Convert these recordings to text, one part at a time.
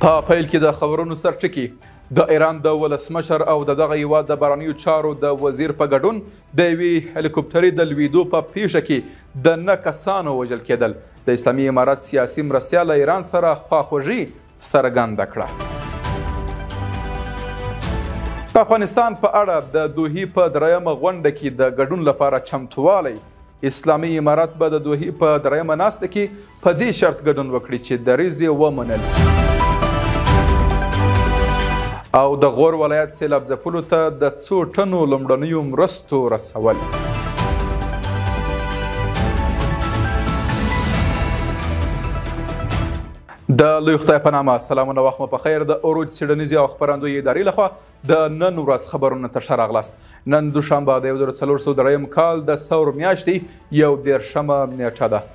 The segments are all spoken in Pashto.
په پیل کې د خبرونو سرټکي د ایران د ولسمشر او دغه هیواد د بهرنیو چارو د وزیر په ګډون د یوې هلیکوپټرې د لویدو په پیښه کې د 9 کسانو وژل کېدل. د اسلامي امارت سیاسي مرستیال ایران سره خواخوږي څرګنده کړه. په افغانستان په اړه د دوحې په 3مه غونډه کې د ګډون لپاره چمتووالی. اسلامي امارت به د دوحې په 3مه ناسته کې په دې شرط ګډون وکړي چې دریځ یې ومنل شي. او د غور ولایت سیلاب ځپلو ته د 2 ټنو لومړنیو مرستو رسول. د لوی خدای په نامه سلامونه، وخت مو په خیر. د عروج څېړنیزې او خپرندویې ادارې لخوا د نن ورځ خبرونه ته ښه راغلاست. نن دوشنبه د 1403 کال د ثور میاشتې 11مه نیټه ده.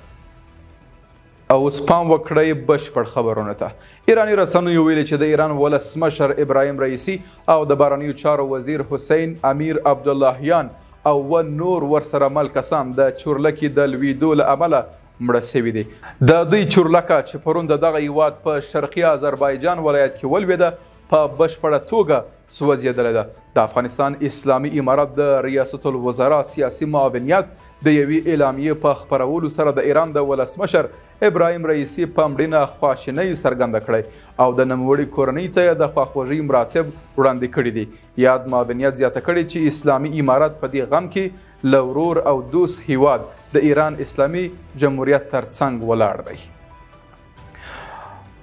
او اوس پام وکړئ بشپړ خبرونه ته. ایراني رسنیو ویلي چې د ایران ولسمشر ابراهیم رئیسي او د بهرنیو چارو وزیر حسین امیر عبداللهیان او نور ورسره مل کسان د چورلکې د لویدو له امله مړه شوي دي. د دوی چورلکه چې پرون د دغه هیواد په شرقي آذربایجان ولایت کې ولوېده په بشپړه توګه سوځېدلې ده. د افغانستان اسلامي امارت د ریاست الوزرا سیاسي معاونیت د یوې اعلامیې په خپرولو سره د ایران د ولسمشر ابراهیم رئیسي په مړینه خواشینۍ څرګنده کړې او د نوموړي کورنۍ ته یې د خواخوږۍ مراتب وړاندې کړي دي. یاد معاونیت زیاته کړې چې اسلامي امارت په دې غم کې له ورور او دوست هیواد د ایران اسلامي جمهوریت ترڅنګ ولاړ دی.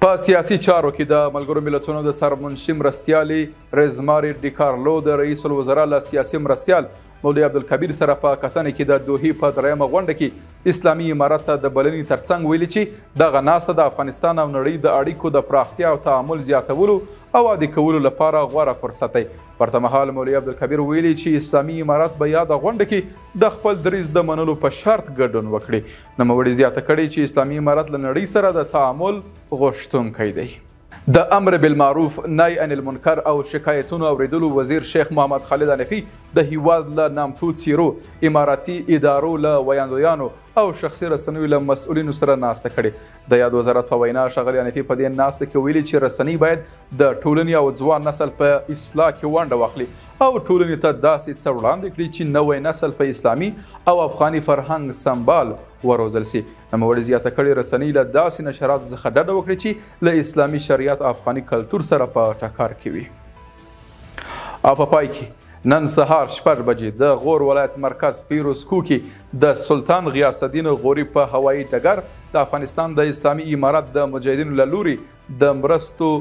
په سیاسي چارو کې د ملګرو ملتونو د سرمنشي مرستیالي رزماري ډیکارلو د رئیس الوزرا له سیاسي مرستیال مولوي عبدالکبیر سره په کتنه کې د دوحې په 3مه غونډه کې اسلامي امارت ته د بلنې ترڅنګ ویلي چې دغه ناسته د افغانستان او نړۍ د اړیکو د پراختیا او تعامل زیاتولو او عادي کولو لپاره غوره فرصت دی. ورته مهال مولوي عبدالکبیر ویلي چې اسلامي امارت به یاده غونډه کې د خپل دریځ د منلو په شرط ګډون وکړي. نوموړي زیاته کړې چې اسلامي امارت له نړۍ سره د تعامل غوښتونکی دی. د امر بالمعروف نهی عن المنکر او شکایتونو اوریدلو وزیر شیخ محمد خالد حنفي د هیواد له نامتو څیرو، اماراتي ادارو له ویاندویانو او شخصي رسنیو له مسؤلینو سره ناسته کړې. د یاد وزارت په وینا ښاغلي حنفي په دې ناسته کې ویلي چې رسنۍ باید د ټولنې او ځوان نسل په اصلاح کې ونډه واخلي او ټولنې ته داسې څه وړاندې کړي چې نوی نسل په اسلامي او افغاني فرهنګ سمبال وروزل سي. نوموړي زیاته کړې رسنۍ له داسې نشراتو څخه ډډه وکړي چې له اسلامي شریعت افغاني کلتور سره په ټکر کې وي. او په پای کې نن سهار 6 بجې د غور ولایت مرکز فیروزکو کې د سلطان غیاث الدین غوري په هوایي ډګر د افغانستان د اسلامي امارت د مجاهدینو له لوري د مرستو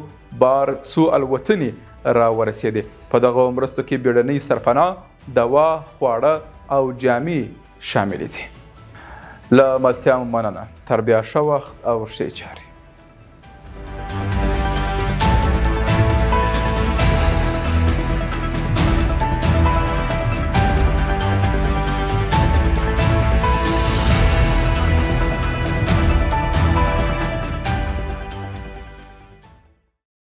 بار څو الوتنې راورسېدې. په دغه مرستو کې بیړنۍ سرپناه، دوا، خواړه او جامې شاملې دي. له ملتیا مننه. تر بیا ښه وخت او ښې چارې.